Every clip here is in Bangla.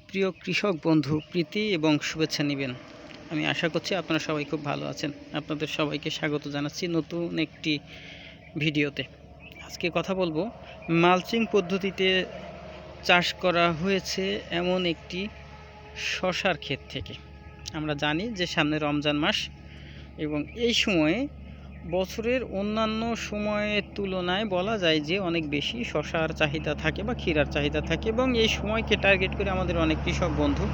প্রিয় কৃষক বন্ধু, প্রীতি এবং শুভেচ্ছা নেবেন। আমি আশা করছি আপনারা সবাই খুব ভালো আছেন। আপনাদের সবাইকে স্বাগত জানাচ্ছি নতুন একটি ভিডিওতে। আজকে কথা বলবো মালচিং পদ্ধতিতে চাষ করা হয়েছে এমন একটি শশার ক্ষেত থেকে। আমরা জানি যে সামনে রমজান মাস এবং এই সময়ে বছরের অন্যান্য সময়ের তুলনায় বলা যায় যে অনেক বেশি শশার চাহিদা থাকে বা ক্ষীরার চাহিদা থাকে, এবং এই সময়কে টার্গেট করে আমাদের অনেক কৃষক বন্ধু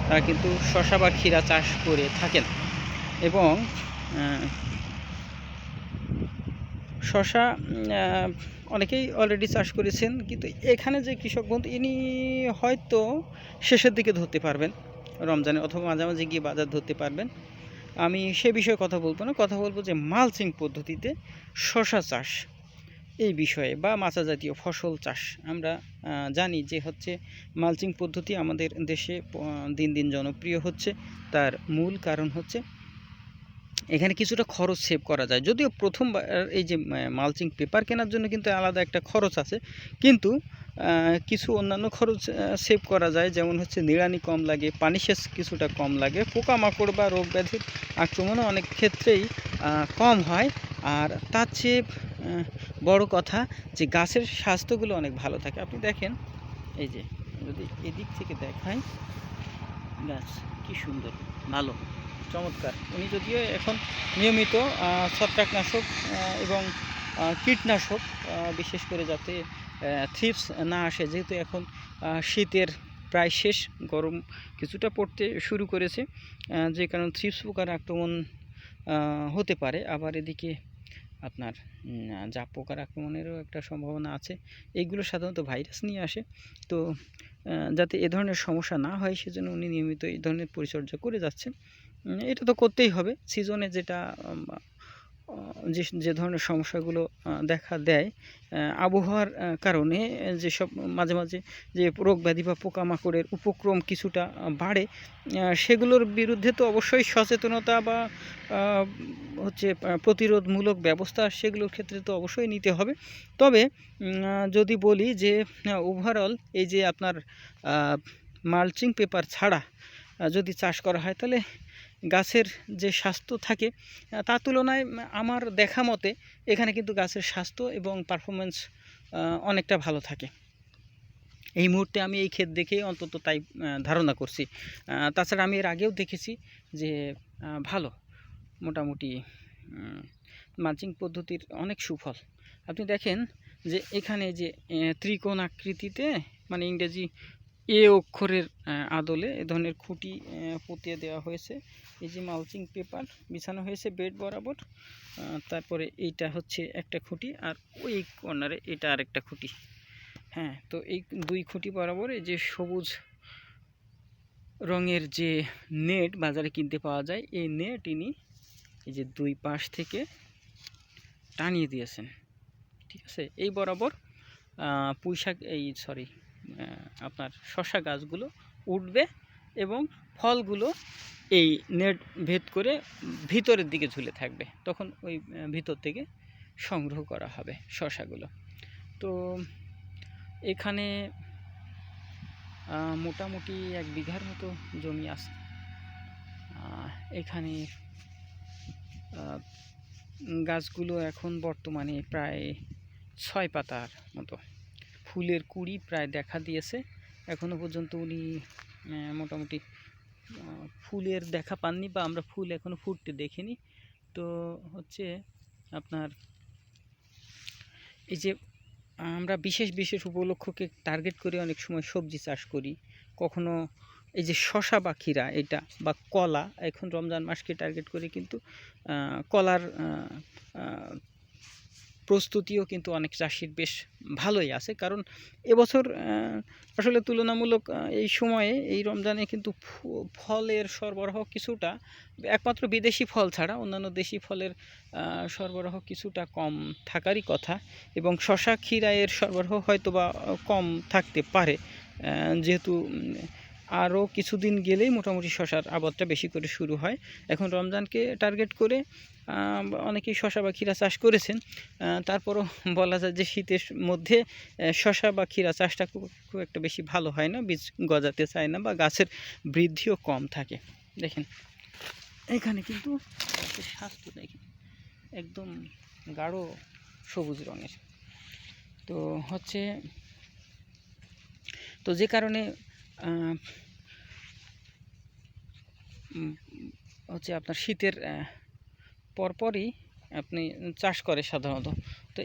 তারা কিন্তু শশা বা ক্ষীরা চাষ করে থাকেন। এবং শশা অনেকেই অলরেডি চাষ করেছেন, কিন্তু এখানে যে কৃষক বন্ধু ইনি হয়তো শেষের দিকে ধরতে পারবেন রমজানে, অথবা মাঝামাঝি গিয়ে বাজার ধরতে পারবেন। আমি সে বিষয়ে কথা বলবো না, কথা বলবো যে মালচিং পদ্ধতিতে শশা চাষ এই বিষয়ে বা মাচা জাতীয় ফসল চাষ। আমরা জানি যে হচ্ছে মালচিং পদ্ধতি আমাদের দেশে দিন দিন জনপ্রিয় হচ্ছে। তার মূল কারণ হচ্ছে এখানে কিছুটা খরচ সেভ করা যায়। যদিও প্রথমবার এই যে মালচিং পেপার কেনার জন্য কিন্তু আলাদা একটা খরচ আছে, কিন্তু কিছু অন্যান্য খরচ সেভ করা যায়। যেমন হচ্ছে নিড়ানি কম লাগে, পানি সেচ কিছুটা কম লাগে, পোকামাকড় বা রোগ ব্যাধির আক্রমণও অনেক ক্ষেত্রেই কম হয়। আর তার চেয়ে বড় কথা যে গাছের স্বাস্থ্যগুলো অনেক ভালো থাকে। আপনি দেখেন, এই যে যদি এদিক থেকে দেখাই, গাছ কি সুন্দর, ভালো, চমৎকার। উনি যদিও এখন নিয়মিত ছত্রাকনাশক এবং কীটনাশক, বিশেষ করে যাতে থ্রিপস না আসে, যেহেতু এখন শীতের প্রায় শেষ, গরম কিছুটা পড়তে শুরু করেছে, যে কারণে থ্রিপস পোকার আক্রমণ হতে পারে। আবার এদিকে আপনার জাপ পোকার আক্রমণেরও একটা সম্ভাবনা আছে। এইগুলো সাধারণত ভাইরাস নিয়ে আসে। তো যাতে এ ধরনের সমস্যা না হয় সেজন্য উনি নিয়মিত এই ধরনের পরিচর্যা করে যাচ্ছেন। এটা তো করতেই হবে। সিজনে যেটা যে ধরনের সমস্যাগুলো দেখা দেয় আবহাওয়ার কারণে, যেসব মাঝে মাঝে যে রোগ ব্যাধি বা পোকামাকড়ের উপক্রম কিছুটা বাড়ে, সেগুলোর বিরুদ্ধে তো অবশ্যই সচেতনতা বা হচ্ছে প্রতিরোধমূলক ব্যবস্থা সেগুলোর ক্ষেত্রে তো অবশ্যই নিতে হবে। তবে যদি বলি যে ওভারঅল এই যে আপনার মালচিং পেপার ছাড়া যদি চাষ করা হয়, তাহলে গাছের যে স্বাস্থ্য থাকে তার তুলনায় আমার দেখা মতে এখানে কিন্তু গাছের স্বাস্থ্য এবং পারফরমেন্স অনেকটা ভালো থাকে। এই মুহূর্তে আমি এই ক্ষেত দেখেই অন্তত তাই ধারণা করছি। তাছাড়া আমি এর আগেও দেখেছি যে ভালো, মোটামুটি মালচিং পদ্ধতির অনেক সুফল। আপনি দেখেন যে এখানে যে ত্রিকোণ আকৃতিতে, মানে ইংরেজি এ অক্ষরের আদলে এ ধরনের খুঁটি পুঁতিয়ে দেওয়া হয়েছে। এই যে মালচিং পেপার বিছানো হয়েছে বেড বরাবর, তারপরে এইটা হচ্ছে একটা খুঁটি, আর ওই কর্নারে এটা আরেকটা খুঁটি। হ্যাঁ, তো এই দুই খুঁটি বরাবর এই যে সবুজ রঙের যে নেট বাজারে কিনতে পাওয়া যায়, এই নেট ইনি এই যে দুই পাশ থেকে টানিয়ে দিয়েছেন। ঠিক আছে, এই বরাবর পুঁইশাক আপনার শশা গাছগুলো উঠবে এবং ফলগুলো এই নেট ভেদ করে ভিতরের দিকে ঝুলে থাকবে। তখন ওই ভিতর থেকে সংগ্রহ করা হবে শশাগুলো। তো এখানে মোটামুটি 1 বিঘার মতো জমি আছে। এখানে গাছগুলো এখন বর্তমানে প্রায় 6 পাতার মতো, ফুলের কুঁড়ি প্রায় দেখা দিয়েছে। এখনও পর্যন্ত উনি মোটামুটি ফুলের দেখা পাননি, বা আমরা ফুল এখনও ফুটতে দেখিনি। তো হচ্ছে আপনার এই যে আমরা বিশেষ বিশেষ উপলক্ষকে টার্গেট করে অনেক সময় সবজি চাষ করি, কখনো এই যে শশা বা ক্ষীরা এটা বা কলা, এখন রমজান মাসকে টার্গেট করে কিন্তু কলার প্রস্তুতিও কিন্তু অনেক চাষির বেশ ভালোই আছে। কারণ এবছর আসলে তুলনামূলক এই সময়ে, এই রমজানে কিন্তু ফলের সরবরাহ কিছুটা, একমাত্র বিদেশি ফল ছাড়া অন্যান্য দেশি ফলের সরবরাহ কিছুটা কম থাকারই কথা, এবং শশা ক্ষীরা এর সরবরাহ হয়তো বা কম থাকতে পারে, যেহেতু আরও কিছুদিন গেলেই মোটামুটি শশার আবাদটা বেশি করে শুরু হয়। এখন রমজানকে টার্গেট করে অনেকেই শশা বা ক্ষীরা চাষ করেছেন, তারপরও বলা যায় যে শীতের মধ্যে শশা বা ক্ষীরা চাষটা খুব খুব একটা বেশি ভালো হয় না, বীজ গজাতে চায় না বা গাছের বৃদ্ধিও কম থাকে। দেখেন এখানে কিন্তু গাছের স্বাস্থ্য দেখেন একদম গাঢ় সবুজ রঙের। তো হচ্ছে তো যে কারণে হচ্ছে আপনার শীতের পরপরই আপনি চাষ করে সাধারণত। তো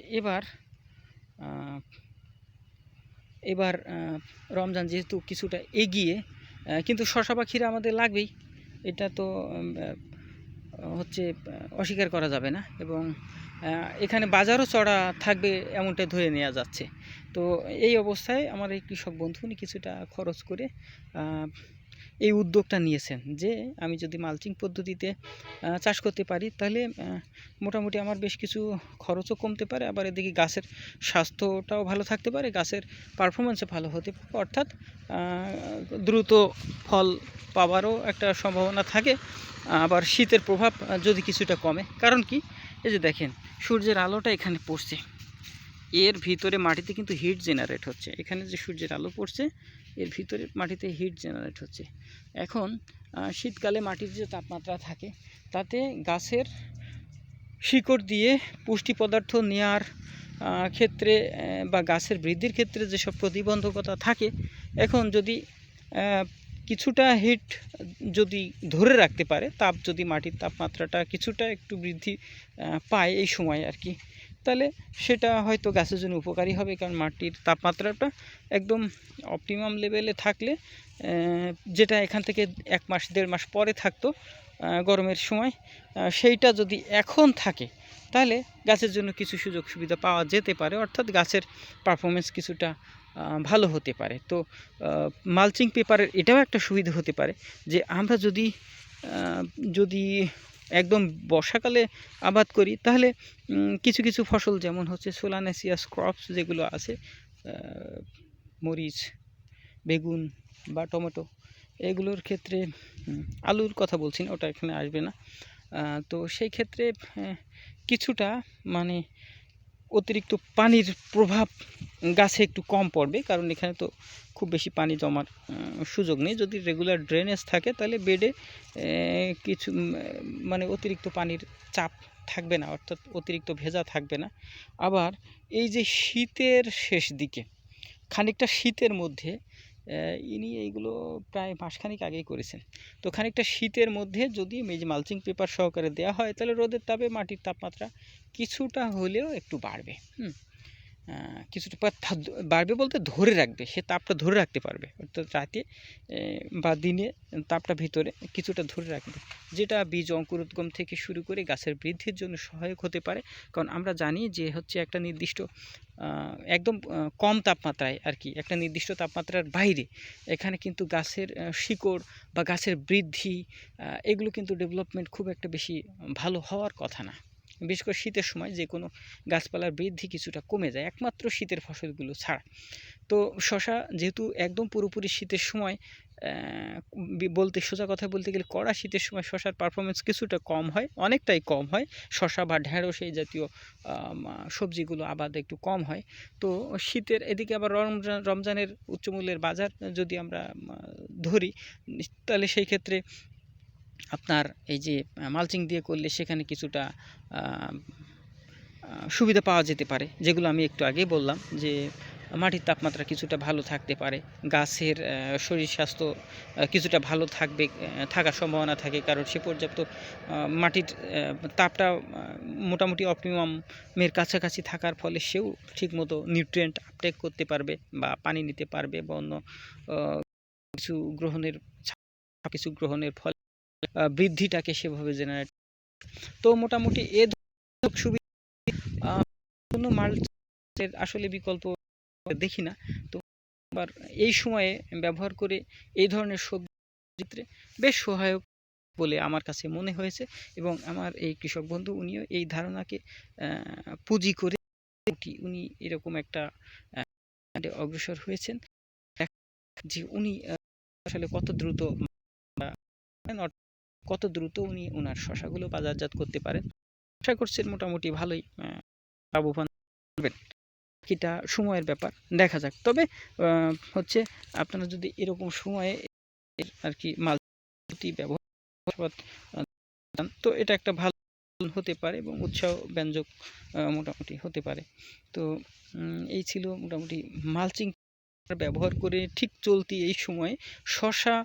এবার রমজান যেহেতু কিছুটা এগিয়ে, কিন্তু শশা বা ক্ষীরা আমাদের লাগবেই, এটা তো হচ্ছে অস্বীকার করা যাবে না। এবং এখানে বাজারও চড়া থাকবে এমনটাই ধরে নেওয়া যাচ্ছে। তো এই অবস্থায় আমার এই কৃষক বন্ধু উনি কিছুটা খরচ করে এই উদ্যোগটা নিয়েছেন যে আমি যদি মালচিং পদ্ধতিতে চাষ করতে পারি তাহলে মোটামুটি আমার বেশ কিছু খরচও কমতে পারে, আবার এদিকে গাছের স্বাস্থ্যটাও ভালো থাকতে পারে, গাছের পারফরমেন্সও ভালো হতে পারে, অর্থাৎ দ্রুত ফল পাওয়ারও একটা সম্ভাবনা থাকে। আবার শীতের প্রভাব যদি কিছুটা কমে, কারণ কি এই যে দেখেন সূর্যের আলোটা এখানে পড়ছে, এর ভিতরে মাটিতে কিন্তু হিট জেনারেট হচ্ছে, এখানে যে সূর্যের আলো পড়ছে এর ভিতরে মাটিতে হিট জেনারেট হচ্ছে। এখন শীতকালে মাটির যে তাপমাত্রা থাকে তাতে গাছের শিকড় দিয়ে পুষ্টি পদার্থ নেওয়ার ক্ষেত্রে বা গাছের বৃদ্ধির ক্ষেত্রে যেসব প্রতিবন্ধকতা থাকে, এখন যদি কিছুটা হিট যদি ধরে রাখতে পারে, তাপ যদি মাটির তাপমাত্রাটা কিছুটা একটু বৃদ্ধি পায় এই সময় আর কি, তাহলে সেটা হয়তো গাছের জন্য উপকারী হবে। কারণ মাটির তাপমাত্রাটা একদম অপটিমাম লেভেলে থাকলে, যেটা এখান থেকে 1 মাস 1.5 মাস পরে থাকতো গরমের সময়, সেইটা যদি এখন থাকে তাহলে গাছের জন্য কিছু সুযোগ সুবিধা পাওয়া যেতে পারে, অর্থাৎ গাছের পারফরমেন্স কিছুটা ভালো হতে পারে। তো মালচিং পেপারের এটাও একটা সুবিধা হতে পারে যে আমরা যদি একদম বর্ষাকালে আবাদ করি তাহলে কিছু কিছু ফসল যেমন হচ্ছে সোলানেসিয়াস ক্রপস যেগুলো আছে, মরিচ, বেগুন বা টমেটো, এগুলোর ক্ষেত্রে আলুর কথা বলছি না, ওটা এখানে আসবে না। তো সেই ক্ষেত্রে কিছুটা মানে অতিরিক্ত পানির প্রভাব গাছে একটু কম পড়বে, কারণ এখানে তো খুব বেশি পানি জমার সুযোগ নেই। যদি রেগুলার ড্রেনেজ থাকে তাহলে বেডে কিছু মানে অতিরিক্ত পানির চাপ থাকবে না, অর্থাৎ অতিরিক্ত ভেজা থাকবে না। আবার এই যে শীতের শেষ দিকে খানিকটা শীতের মধ্যে ইনি এইগুলো প্রায় মাসখানেক আগেই করেছেন। তো খানিকটা শীতের মধ্যে যদি এই যে মালচিং পেপার সহকারে দেওয়া হয় তাহলে রোদের তাপে মাটির তাপমাত্রা কিছুটা হলেও একটু বাড়বে। কিছুটা বাড়বে বলতে ধরে রাখবে, সে তাপটা ধরে রাখতে পারবে, অর্থাৎ রাতে বা দিনে তাপটা ভিতরে কিছুটা ধরে রাখবে, যেটা বীজ অঙ্কুরোদ্গম থেকে শুরু করে গাছের বৃদ্ধির জন্য সহায়ক হতে পারে। কারণ আমরা জানি যে হচ্ছে একটা নির্দিষ্ট একদম কম তাপমাত্রায় আর কি, একটা নির্দিষ্ট তাপমাত্রার বাইরে এখানে কিন্তু গাছের শিকড় বা গাছের বৃদ্ধি এগুলো কিন্তু ডেভেলপমেন্ট খুব একটা বেশি ভালো হওয়ার কথা না। বিশেষ করে শীতের সময় যে কোনো গাছপালার বৃদ্ধি কিছুটা কমে যায়, একমাত্র শীতের ফসলগুলো ছাড়া। তো শশা যেহেতু একদম পুরোপুরি শীতের সময়, বলতে সোজা কথা বলতে গেলে কড়া শীতের সময় শশার পারফরমেন্স কিছুটা কম হয়, অনেকটাই কম হয়। শশা বা ঢেঁড়স এই জাতীয় সবজিগুলো আবাদ একটু কম হয়। তো শীতের এদিকে আবার রমজানের উচ্চমূল্যের বাজার যদি আমরা ধরি, তাহলে সেই ক্ষেত্রে আপনার এই যে মালচিং দিয়ে করলে সেখানে কিছুটা সুবিধা পাওয়া যেতে পারে, যেগুলো আমি একটু আগেই বললাম যে মাটির তাপমাত্রা কিছুটা ভালো থাকতে পারে, গাছের শরীর স্বাস্থ্য কিছুটা ভালো থাকার সম্ভাবনা থাকে, কারণ সে পর্যাপ্ত মাটির তাপটা মোটামুটি অপটিমামের কাছাকাছি থাকার ফলে সেও ঠিকমতো নিউট্রিয়েন্ট আপটেক করতে পারবে বা পানি নিতে পারবে বা অন্য কিছু গ্রহণের ফলে বৃদ্ধিটাকে সেভাবে জেনারেট। তো মোটামুটি এ সুবিধা কোনো মাল্চের আসলে বিকল্প দেখি না। তো আবার এই সময়ে ব্যবহার করে এই ধরনের সবজি বেশ সহায়ক বলে আমার কাছে মনে হয়েছে, এবং আমার এই কৃষক বন্ধু উনিও এই ধারণাকে পুঁজি করে উনি এরকম একটা অগ্রসর হয়েছেন, যে উনি আসলে কত দ্রুত উনি ওনার শশাগুলো বাজারজাত করতে পারেন। আশা করছেন মোটামুটি ভালোই লাভবান হবেন। বাকিটা সময়ের ব্যাপার, দেখা যাক। তবে হচ্ছে আপনারা যদি এরকম সময়ে আর কি মাল্টি ব্যবহার তো এটা একটা ভালো হতে পারে এবং উৎসাহ ব্যঞ্জক মোটামুটি হতে পারে। তো এই ছিল মোটামুটি মালচিং ব্যবহার করে ঠিক চলতি এই সময়ে শশা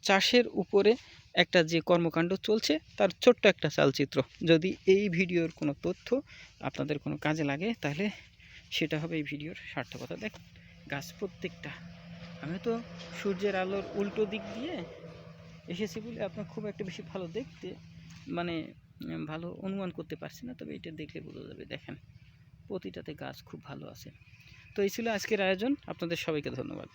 চাষের উপরে একটা যে কর্মকাণ্ড চলছে তার ছোট্ট একটা চালচিত্র। যদি এই ভিডিওর কোনো তথ্য আপনাদের কোনো কাজে লাগে তাহলে সেটা হবে এই ভিডিওর সার্থকতা। দেখ গাছ প্রত্যেকটা, আমি তো সূর্যের আলোর উল্টো দিক দিয়ে এসেছি বলে আপনার খুব একটা বেশি ভালো দেখতে মানে ভালো অনুমান করতে পারছি না, তবে এটা দেখলে বোঝা যাবে। দেখেন প্রতিটাতে গাছ খুব ভালো আছে। তো এই ছিল আজকের আয়োজন, আপনাদের সবাইকে ধন্যবাদ।